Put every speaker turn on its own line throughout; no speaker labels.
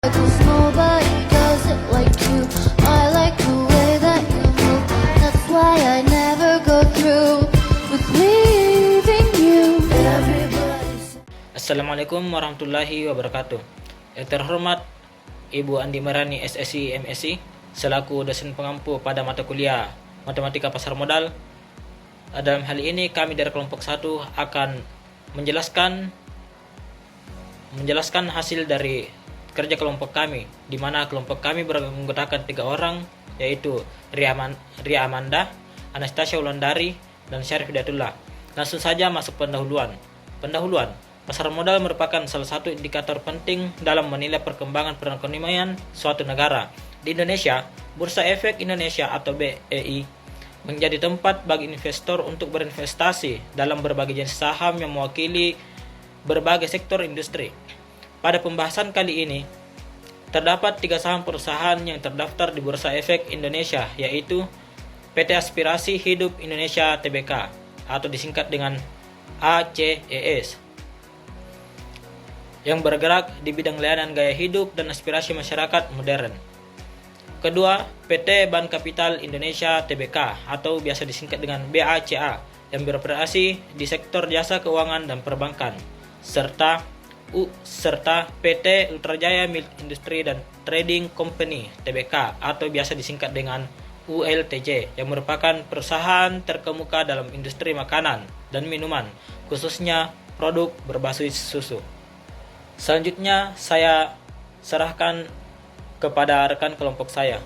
'Cause nobody does it like you. I like the way that you move. That's why I never go through with leaving you. Everybody.
Assalamualaikum warahmatullahi wabarakatuh. Yang terhormat Ibu Andi Marani SSI MSI selaku dosen pengampu pada mata kuliah Matematika Pasar Modal. Dalam hal ini kami dari kelompok 1 akan menjelaskan hasil dari kerja kelompok kami, di mana kelompok kami menggunakan 3 orang, yaitu Ria Amanda, Anastasia Wulandari, dan Syarif Hidayatullah. Langsung saja masuk pendahuluan. Pasar modal merupakan salah satu indikator penting dalam menilai perkembangan perekonomian suatu negara. Di Indonesia, Bursa Efek Indonesia atau BEI menjadi tempat bagi investor untuk berinvestasi dalam berbagai jenis saham yang mewakili berbagai sektor industri. Pada pembahasan kali ini, terdapat 3 saham perusahaan yang terdaftar di Bursa Efek Indonesia, yaitu PT Aspirasi Hidup Indonesia Tbk atau disingkat dengan ACES, yang bergerak di bidang layanan gaya hidup dan aspirasi masyarakat modern. Kedua, PT Ban Kapital Indonesia Tbk atau biasa disingkat dengan BACA, yang beroperasi di sektor jasa keuangan dan perbankan, serta PT Ultrajaya Milk Industry dan Trading Company Tbk atau biasa disingkat dengan ULTJ, yang merupakan perusahaan terkemuka dalam industri makanan dan minuman, khususnya produk berbasis susu. Selanjutnya saya serahkan kepada rekan kelompok saya.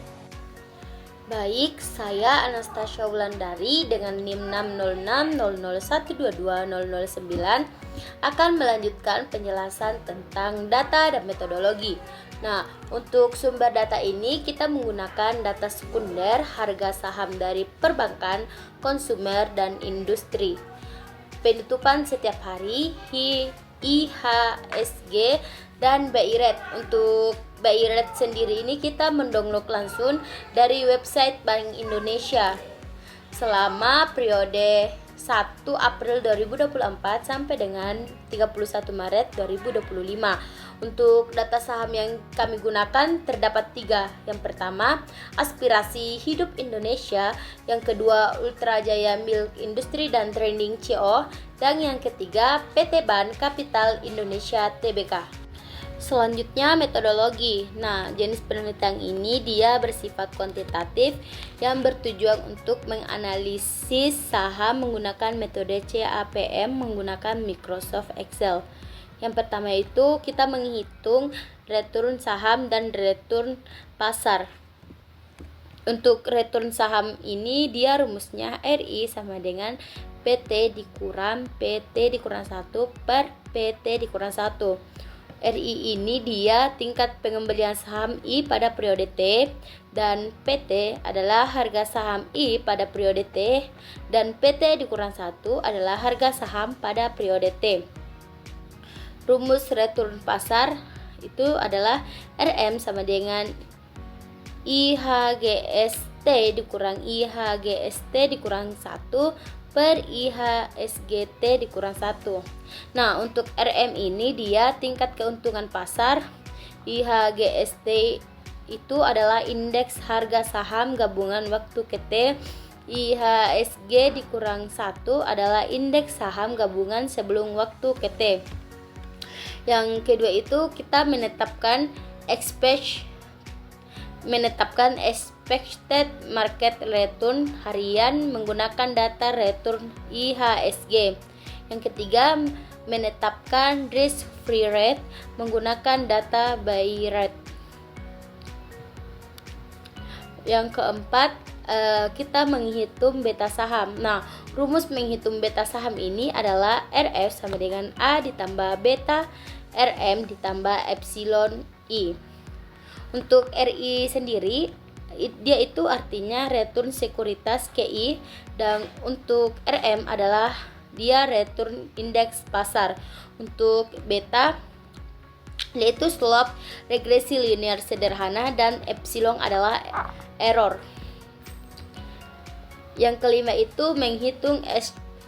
Baik, saya Anastasia Wulandari dengan NIM 60600122009 akan melanjutkan penjelasan tentang data dan metodologi. Nah, untuk sumber data ini kita menggunakan data sekunder harga saham dari perbankan, konsumer, dan industri. Penutupan setiap hari, IHSG, dan BI Rate. Untuk BI Rate sendiri ini kita mendownload langsung dari website Bank Indonesia selama periode 1 April 2024 sampai dengan 31 Maret 2025. Untuk data saham yang kami gunakan terdapat 3. Yang pertama, Aspirasi Hidup Indonesia, yang kedua Ultrajaya Milk Industry dan Trading CO, dan yang ketiga PT Ban Kapital Indonesia Tbk. Selanjutnya metodologi. Nah, jenis penelitian ini dia bersifat kuantitatif yang bertujuan untuk menganalisis saham menggunakan metode CAPM menggunakan Microsoft Excel. Yang pertama itu kita menghitung return saham dan return pasar. Untuk return saham ini dia rumusnya RI sama dengan PT dikurang 1 per PT dikurang 1. RI ini dia tingkat pengembalian saham I pada periode T, dan PT adalah harga saham I pada periode T, dan PT dikurang 1 adalah harga saham pada periode T. Rumus return pasar itu adalah RM sama dengan IHGST dikurang IHGST dikurang 1 per IHSGT dikurang 1. Nah, untuk RM ini dia tingkat keuntungan pasar. IHGST itu adalah indeks harga saham gabungan waktu ke T. IHSG dikurang 1 adalah indeks saham gabungan sebelum waktu ke T. Yang kedua itu kita menetapkan expected market return harian menggunakan data return IHSG. Yang ketiga, menetapkan risk free rate menggunakan data BI Rate. Yang keempat, kita menghitung beta saham. Nah, rumus menghitung beta saham ini adalah RF sama dengan A ditambah beta RM ditambah epsilon I. Untuk RI sendiri, dia itu artinya return sekuritas KI, dan untuk RM adalah dia return indeks pasar. Untuk beta yaitu slope regresi linear sederhana, dan epsilon adalah error. Yang kelima itu menghitung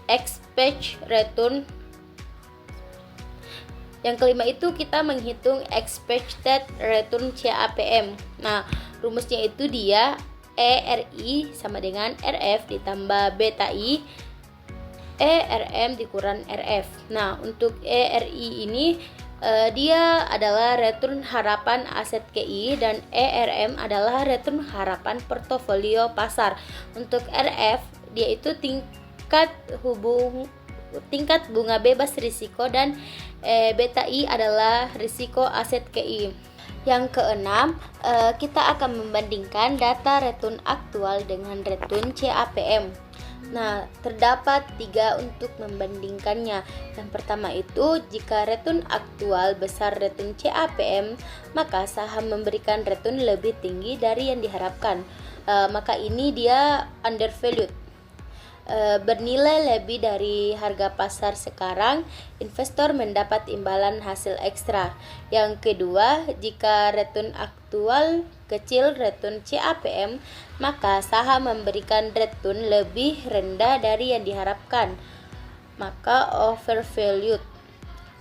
expected return. Yang kelima itu kita menghitung expected return CAPM. Nah, rumusnya itu dia ERI sama dengan RF ditambah beta I ERM dikurang RF. Nah, untuk ERI ini dia adalah return harapan aset KI dan ERM adalah return harapan portofolio pasar. Untuk RF dia itu tingkat bunga bebas risiko dan beta I adalah risiko aset KI. Yang keenam, kita akan membandingkan data return aktual dengan return CAPM. Nah, terdapat 3 untuk membandingkannya. Yang pertama itu, jika return aktual besar return CAPM, maka saham memberikan return lebih tinggi dari yang diharapkan. Maka ini dia undervalued. Bernilai lebih dari harga pasar sekarang, investor mendapat imbalan hasil ekstra. Yang kedua, jika return aktual kecil return CAPM, maka saham memberikan return lebih rendah dari yang diharapkan, maka overvalued.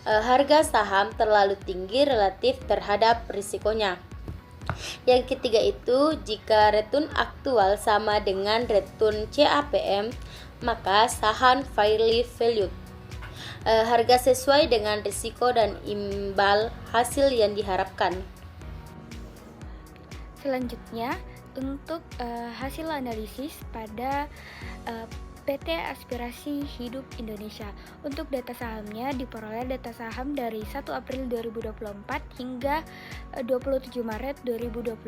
Harga saham terlalu tinggi relatif terhadap risikonya. Yang ketiga itu, jika return aktual sama dengan return CAPM, maka saham fairly valued. Harga sesuai dengan risiko dan imbal hasil yang diharapkan.
Selanjutnya, untuk hasil analisis pada PT Aspirasi Hidup Indonesia. Untuk data sahamnya diperoleh data saham dari 1 April 2024 hingga 27 Maret 2025.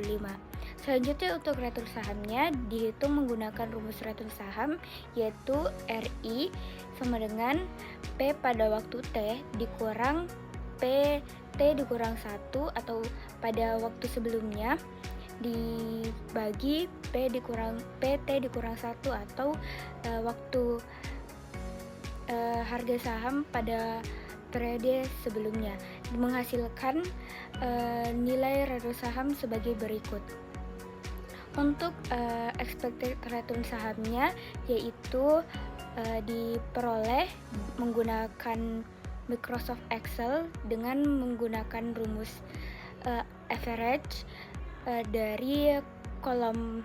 Selanjutnya untuk return sahamnya dihitung menggunakan rumus return saham, yaitu RI sama dengan P pada waktu T dikurang P T dikurang 1 atau pada waktu sebelumnya dibagi PT dikurang 1 atau waktu harga saham pada periode sebelumnya, menghasilkan nilai return saham sebagai berikut. Untuk expected return sahamnya yaitu diperoleh menggunakan Microsoft Excel dengan menggunakan rumus average dari kolom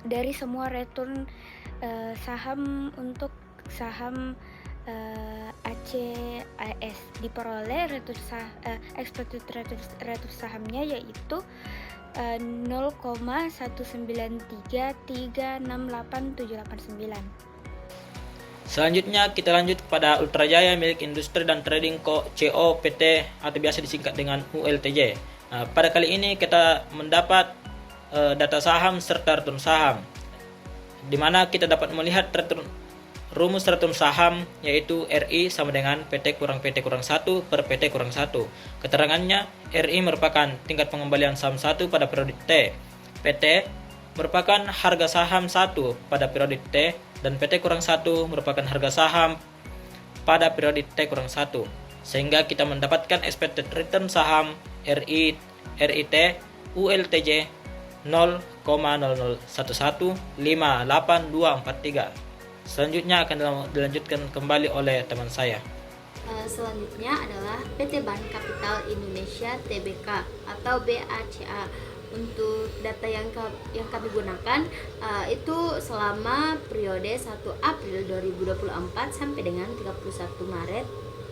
dari semua return saham untuk saham ACAS. Diperoleh expected return sahamnya yaitu 0,193368789.
Selanjutnya kita lanjut kepada Ultrajaya milik Industri dan Trading Co. PT atau biasa disingkat dengan ULTJ. Nah, pada kali ini kita mendapat data saham serta return saham, di mana kita dapat melihat rumus return saham yaitu RI sama dengan PT kurang 1 per PT kurang 1. Keterangannya, RI merupakan tingkat pengembalian saham 1 pada periode T. PT merupakan harga saham 1 pada periode T dan PT kurang 1 merupakan harga saham pada periode T kurang 1. Sehingga kita mendapatkan expected return saham RIT ULTJ 0,001158243. Selanjutnya akan dilanjutkan kembali oleh teman saya.
Selanjutnya adalah PT Ban Kapital Indonesia Tbk atau BACA. Untuk data yang kami gunakan itu selama periode 1 April 2024 sampai dengan 31 Maret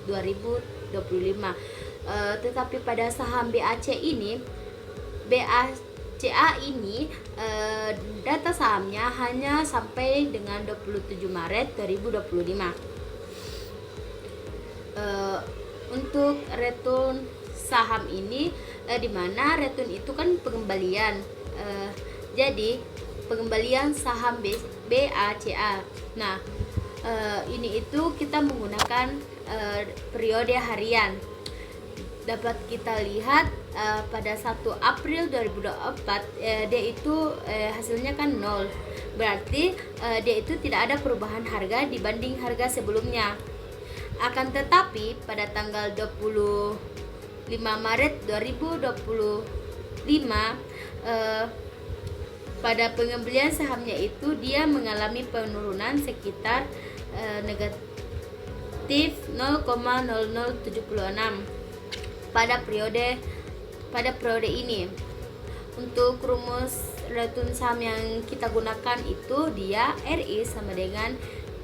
2025. Tetapi pada saham BACA ini data sahamnya hanya sampai dengan 27 Maret 2025. Untuk return saham ini di mana return itu kan pengembalian. Jadi pengembalian saham BACA. Nah, ini itu kita menggunakan periode harian. Dapat kita lihat pada 1 April 2024 dia itu hasilnya kan 0. Berarti dia itu tidak ada perubahan harga dibanding harga sebelumnya. Akan tetapi pada tanggal 25 Maret 2025 pada pengembalian sahamnya itu dia mengalami penurunan sekitar negatif 0,0076. pada periode ini. Untuk rumus return saham yang kita gunakan itu dia RI sama dengan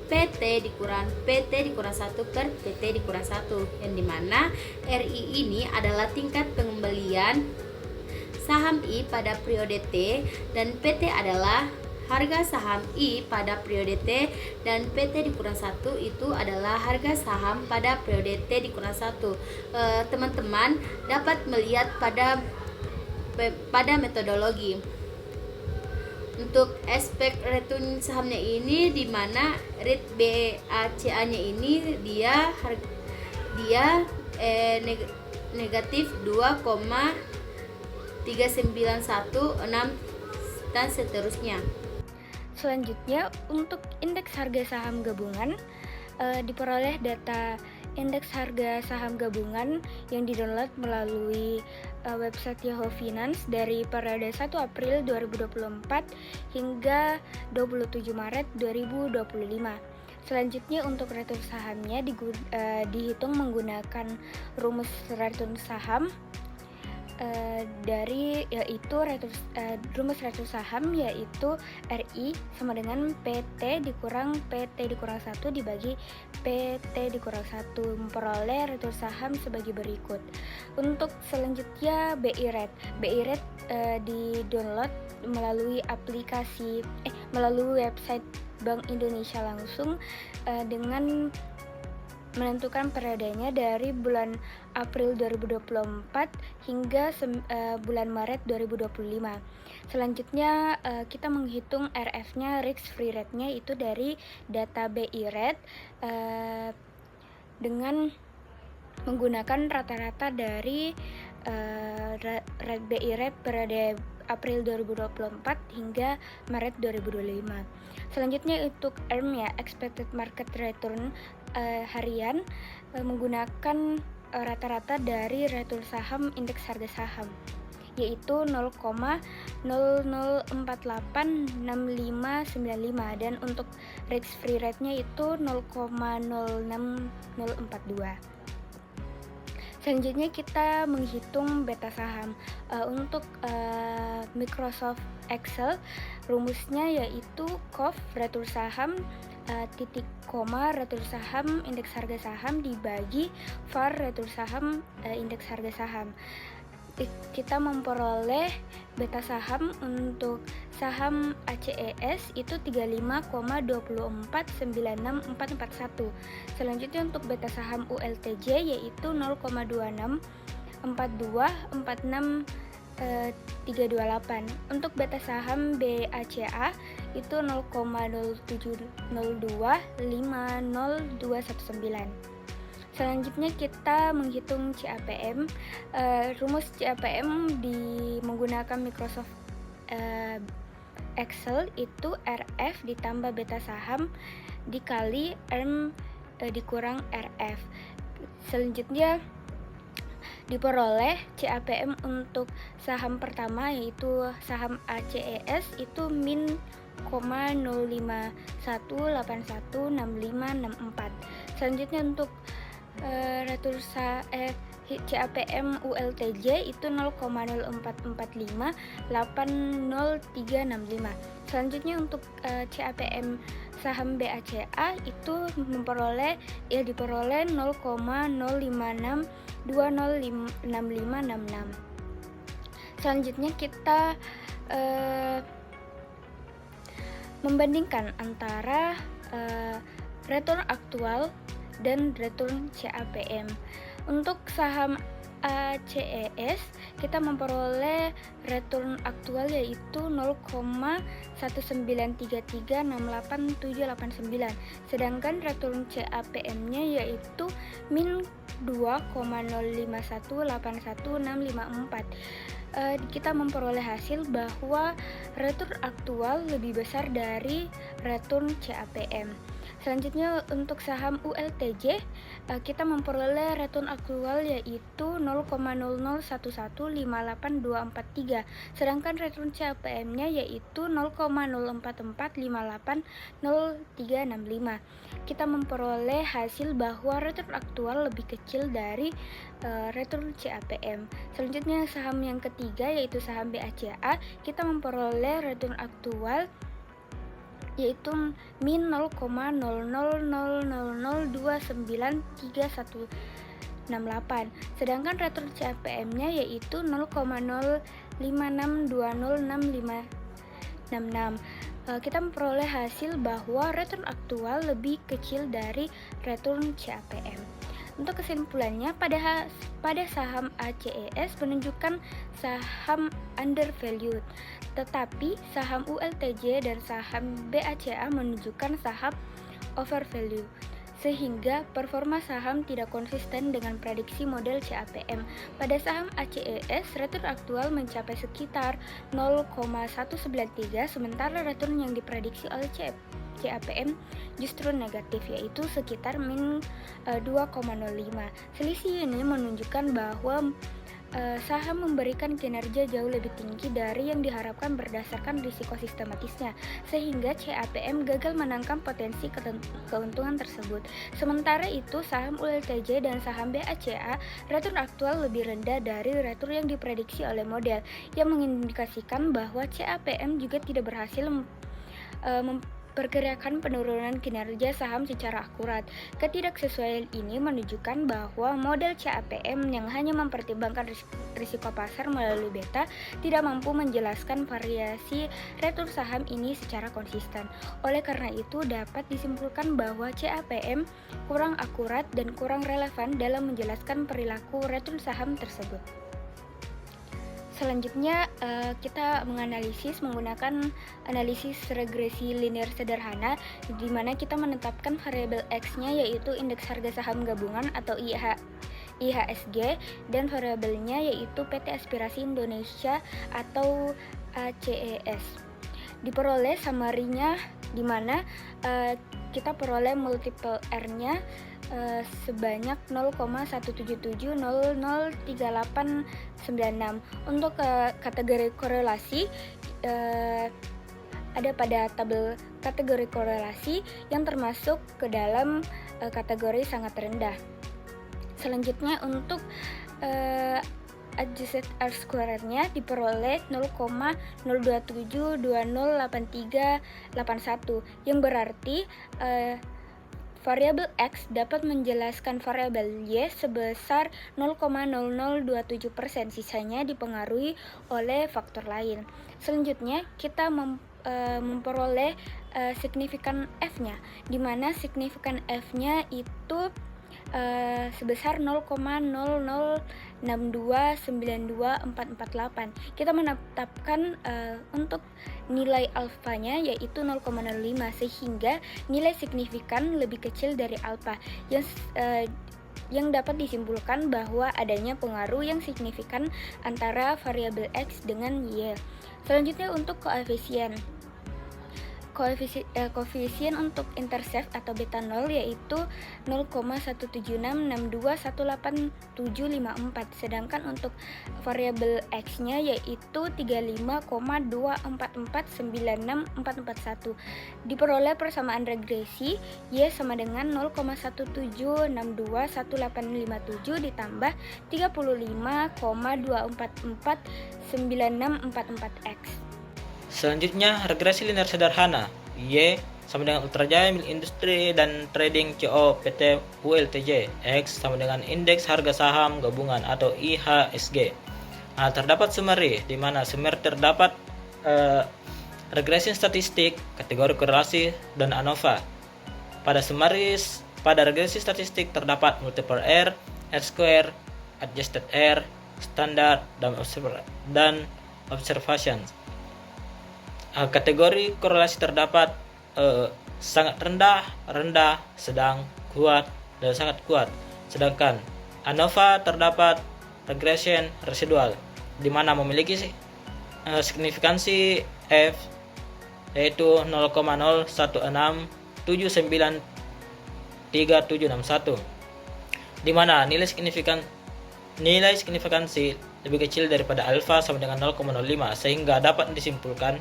PT dikurang 1 per PT dikurang 1, yang dimana RI ini adalah tingkat pengembalian saham I pada periode T dan PT adalah harga saham I pada periode T, dan PT dikurang 1 itu adalah harga saham pada periode T dikurang 1. Teman-teman dapat melihat pada metodologi. Untuk aspek return sahamnya ini, di mana rate BACA-nya ini dia negatif 2,3916 dan seterusnya.
Selanjutnya, untuk indeks harga saham gabungan, diperoleh data indeks harga saham gabungan yang didownload melalui website Yahoo Finance dari periode 1 April 2024 hingga 27 Maret 2025. Selanjutnya, untuk return sahamnya dihitung menggunakan rumus return saham rumus return saham yaitu RI sama dengan PT dikurang 1 dibagi PT dikurang 1, memperoleh return saham sebagai berikut. Untuk selanjutnya BI Rate di-download melalui melalui website Bank Indonesia langsung dengan menentukan periodenya dari bulan April 2024 hingga bulan Maret 2025. Selanjutnya kita menghitung RF-nya, risk free rate-nya itu dari data BI Rate dengan menggunakan rata-rata dari BI Rate periode April 2024 hingga Maret 2025. Selanjutnya untuk ERM ya, Expected Market Return harian, menggunakan rata-rata dari return saham indeks harga saham yaitu 0,00486595 dan untuk risk free rate-nya itu 0,06042. Selanjutnya kita menghitung beta saham. Untuk Microsoft Excel, rumusnya yaitu COF return saham titik koma return saham indeks harga saham dibagi VAR return saham indeks harga saham. Kita memperoleh beta saham untuk saham ACES itu 35,2496441. Selanjutnya untuk beta saham ULTJ yaitu 0,264246 328. Untuk beta saham BACA itu 0,0702502119. Selanjutnya kita menghitung CAPM. Rumus CAPM menggunakan Microsoft Excel itu RF ditambah beta saham dikali ERM dikurang RF. Selanjutnya diperoleh CAPM untuk saham pertama yaitu saham ACES itu min 0,051816564. Selanjutnya untuk CAPM ULTJ itu 0,04458035. Selanjutnya untuk CAPM saham BACA itu diperoleh 0,056206566. Selanjutnya kita membandingkan antara return aktual dan return CAPM. Untuk saham ACES kita memperoleh return aktual yaitu 0,193368789, sedangkan return CAPM-nya yaitu min 2,051816554. Kita memperoleh hasil bahwa return aktual lebih besar dari return CAPM. Selanjutnya untuk saham ULTJ, kita memperoleh return aktual yaitu 0,001158243, sedangkan return CAPM-nya yaitu 0,044580365. Kita memperoleh hasil bahwa return aktual lebih kecil dari return CAPM. Selanjutnya saham yang ketiga yaitu saham BACA, kita memperoleh return aktual yaitu min 0,0000293168, sedangkan return CAPM-nya yaitu 0,05620656. Kita memperoleh hasil bahwa return aktual lebih kecil dari return CAPM. Untuk kesimpulannya, pada saham ACES menunjukkan saham undervalued, tetapi saham ULTJ dan saham BACA menunjukkan saham overvalued, sehingga performa saham tidak konsisten dengan prediksi model CAPM. Pada saham ACES, return aktual mencapai sekitar 0,193, sementara return yang diprediksi oleh CAPM justru negatif, yaitu sekitar min 2,05. Selisih ini menunjukkan bahwa saham memberikan kinerja jauh lebih tinggi dari yang diharapkan berdasarkan risiko sistematisnya, sehingga CAPM gagal menangkap potensi keuntungan tersebut. Sementara itu, saham ULTJ dan saham BACA return aktual lebih rendah dari return yang diprediksi oleh model, yang mengindikasikan bahwa CAPM juga tidak berhasil pergerakan penurunan kinerja saham secara akurat. Ketidaksesuaian ini menunjukkan bahwa model CAPM yang hanya mempertimbangkan risiko pasar melalui beta tidak mampu menjelaskan variasi return saham ini secara konsisten. Oleh karena itu, dapat disimpulkan bahwa CAPM kurang akurat dan kurang relevan dalam menjelaskan perilaku return saham tersebut. Selanjutnya kita menganalisis menggunakan analisis regresi linear sederhana, di mana kita menetapkan variabel X-nya yaitu indeks harga saham gabungan atau IHSG, dan variabelnya yaitu PT Aspirasi Indonesia atau ACES. Diperoleh summary-nya, di mana kita peroleh multiple R-nya sebanyak 0,177003896. Untuk kategori korelasi ada pada tabel kategori korelasi yang termasuk ke dalam kategori sangat rendah. Selanjutnya untuk adjusted R-square-nya diperoleh 0,027208381, yang berarti variabel X dapat menjelaskan variabel Y sebesar 0,0027%, sisanya dipengaruhi oleh faktor lain. Selanjutnya kita memperoleh signifikan F-nya, di mana signifikan F-nya itu sebesar 0,00629248. Kita menetapkan untuk nilai alfanya yaitu 0,05, sehingga nilai signifikan lebih kecil dari alfa, yang dapat disimpulkan bahwa adanya pengaruh yang signifikan antara variabel X dengan Y. Selanjutnya untuk koefisien untuk intercept atau beta 0 yaitu 0,176621874, sedangkan untuk variabel X-nya yaitu 35,2449641. Diperoleh persamaan regresi Y sama dengan 0,176211857 ditambah 35,2449644X.
Selanjutnya, regresi linear sederhana. Y sama dengan Ultrajaya milik industri dan trading CO PT ULTJ. X sama dengan indeks harga saham gabungan atau IHSG. Terdapat summary, di mana summary terdapat regresi statistik, kategori korelasi, dan ANOVA. Pada regresi statistik terdapat multiple R, R-square, adjusted R, standar, dan observation. Kategori korelasi terdapat sangat rendah, sedang, kuat, dan sangat kuat. Sedangkan ANOVA terdapat regression residual, di mana memiliki signifikansi F yaitu 0,016 793761, di mana nilai signifikansi lebih kecil daripada alfa sama dengan 0,05, sehingga dapat disimpulkan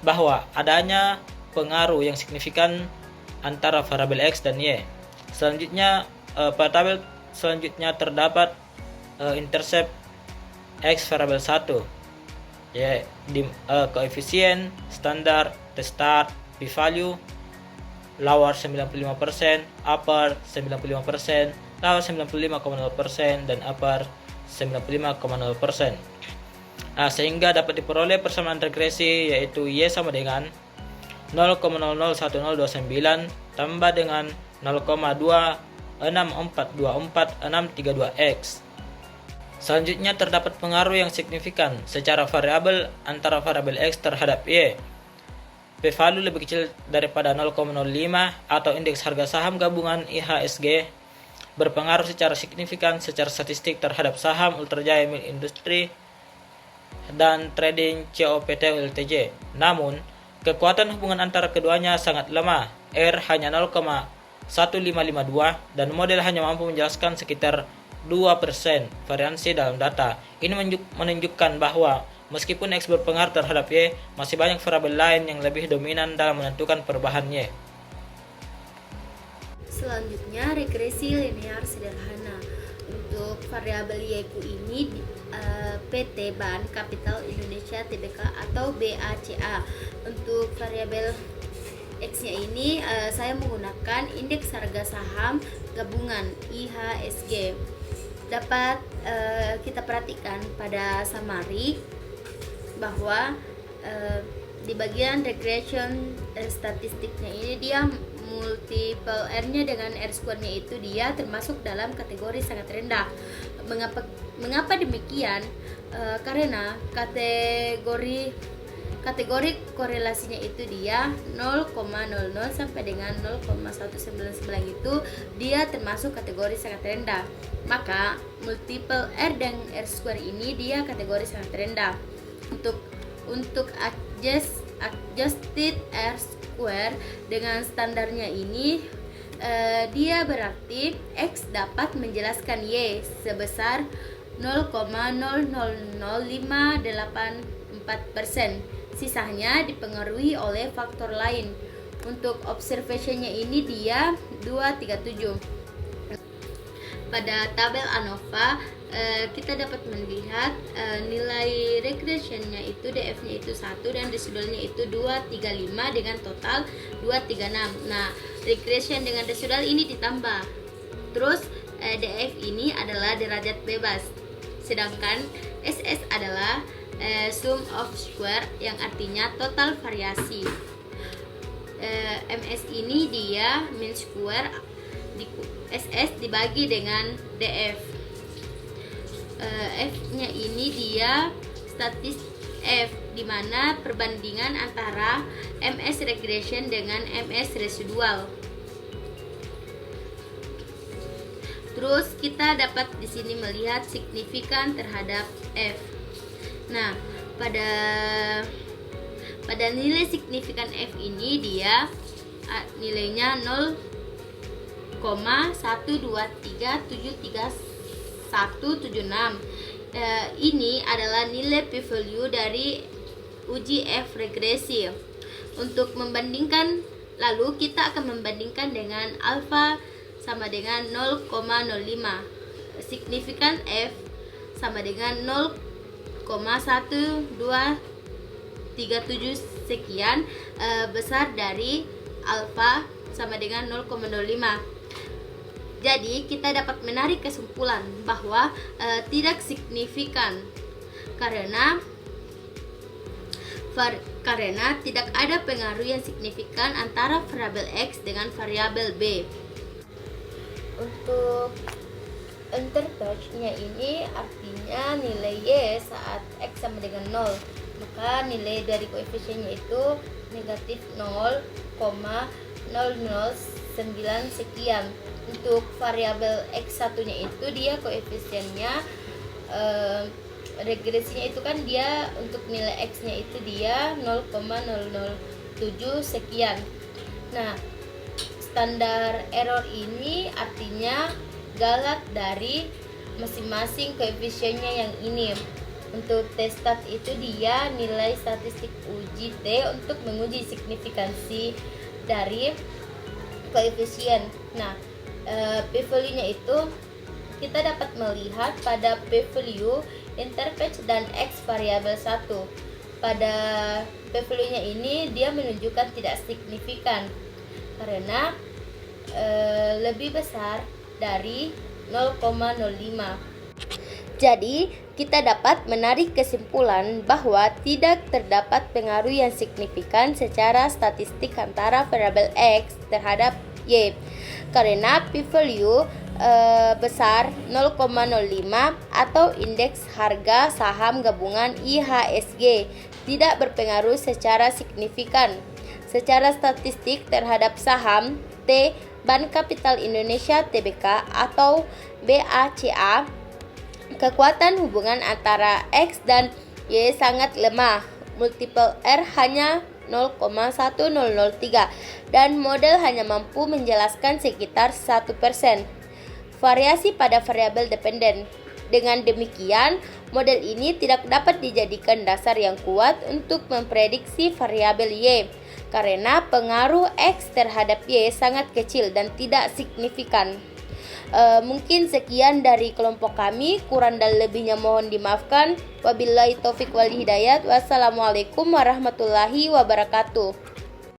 bahwa adanya pengaruh yang signifikan antara variabel X dan Y. Selanjutnya, pada tabel selanjutnya terdapat intercept X variabel 1, ya, di koefisien, standar, restart, p-value, lower 95%, upper 95%, lower 95,0%, dan upper 95,0%. Nah, sehingga dapat diperoleh persamaan regresi yaitu Y sama dengan 0,001029 tambah dengan 0,26424632X. Selanjutnya terdapat pengaruh yang signifikan secara variabel antara variabel X terhadap Y. P-value lebih kecil daripada 0,05 atau indeks harga saham gabungan IHSG berpengaruh secara signifikan secara statistik terhadap saham Ultrajaya Milik Industri dan Trading COPT ULTJ. Namun, kekuatan hubungan antara keduanya sangat lemah. R hanya 0,1552 dan model hanya mampu menjelaskan sekitar 2% variansi dalam data. Ini menunjukkan bahwa meskipun X berpengaruh terhadap Y, masih banyak variabel lain yang lebih dominan dalam menentukan perubahan Y.
Selanjutnya, regresi linear sederhana. Untuk variabel Y-ku ini PT Ban Kapital Indonesia Tbk atau BACA. Untuk variabel X-nya ini saya menggunakan indeks harga saham gabungan IHSG. Dapat kita perhatikan pada summary bahwa di bagian regression statistiknya ini dia multiple R-nya dengan R square-nya itu dia termasuk dalam kategori sangat rendah. Mengapa demikian? Karena kategori korelasinya itu dia 0,00 sampai dengan 0,199 itu dia termasuk kategori sangat rendah. Maka multiple R dan R square ini dia kategori sangat rendah. Untuk adjusted R square dengan standarnya ini dia berarti X dapat menjelaskan Y sebesar 0,00058%. Sisanya dipengaruhi oleh faktor lain. Untuk observationnya ini dia 237. Pada tabel ANOVA kita dapat melihat nilai regressionnya itu DF-nya itu 1 dan residualnya itu 235 dengan total 236. Nah, regression dengan residual ini ditambah. Terus DF ini adalah derajat bebas. Sedangkan SS adalah sum of square yang artinya total variasi. MS ini dia mean square SS dibagi dengan DF. F-nya ini dia statis F, di mana perbandingan antara MS regression dengan MS residual. Terus kita dapat di sini melihat signifikan terhadap F. Nah, pada nilai signifikan F ini dia nilainya 0,123737176. Ini adalah nilai p-value dari uji F regresi. Untuk membandingkan, lalu kita akan membandingkan dengan alfa sama dengan 0,05. Signifikan F sama dengan 0,1237 sekian besar dari alfa sama dengan 0,05. Jadi kita dapat menarik kesimpulan bahwa tidak signifikan karena tidak ada pengaruh yang signifikan antara variabel X dengan variabel B. Untuk interpretasinya ini artinya nilai Y saat X sama dengan 0, maka nilai dari koefisiennya itu negatif 0,009 sekian. Untuk variabel X1 nya itu dia koefisiennya regresinya itu kan dia untuk nilai X nya itu dia 0,007 sekian. Nah, Standar error ini artinya galak dari masing-masing koefisiennya yang ini. Untuk T-stat itu dia nilai statistik uji T untuk menguji signifikansi dari koefisien. Nah, p-value-nya itu kita dapat melihat pada p-value interval dan x variabel 1. Pada p-value-nya ini dia menunjukkan tidak signifikan karena lebih besar dari 0,05. Jadi, kita dapat menarik kesimpulan bahwa tidak terdapat pengaruh yang signifikan secara statistik antara variabel X terhadap Y karena p-value besar 0,05 atau indeks harga saham gabungan IHSG tidak berpengaruh secara signifikan secara statistik terhadap saham T Bank Kapital Indonesia Tbk atau BACA. Kekuatan hubungan antara X dan Y sangat lemah. Multiple R hanya 0,1003 dan model hanya mampu menjelaskan sekitar 1%. Variasi pada variabel dependen. Dengan demikian, model ini tidak dapat dijadikan dasar yang kuat untuk memprediksi variabel Y karena pengaruh X terhadap Y sangat kecil dan tidak signifikan. Mungkin sekian dari kelompok kami, kurang dan lebihnya mohon dimaafkan. Wabillahi taufik wal hidayat. Wassalamualaikum warahmatullahi wabarakatuh.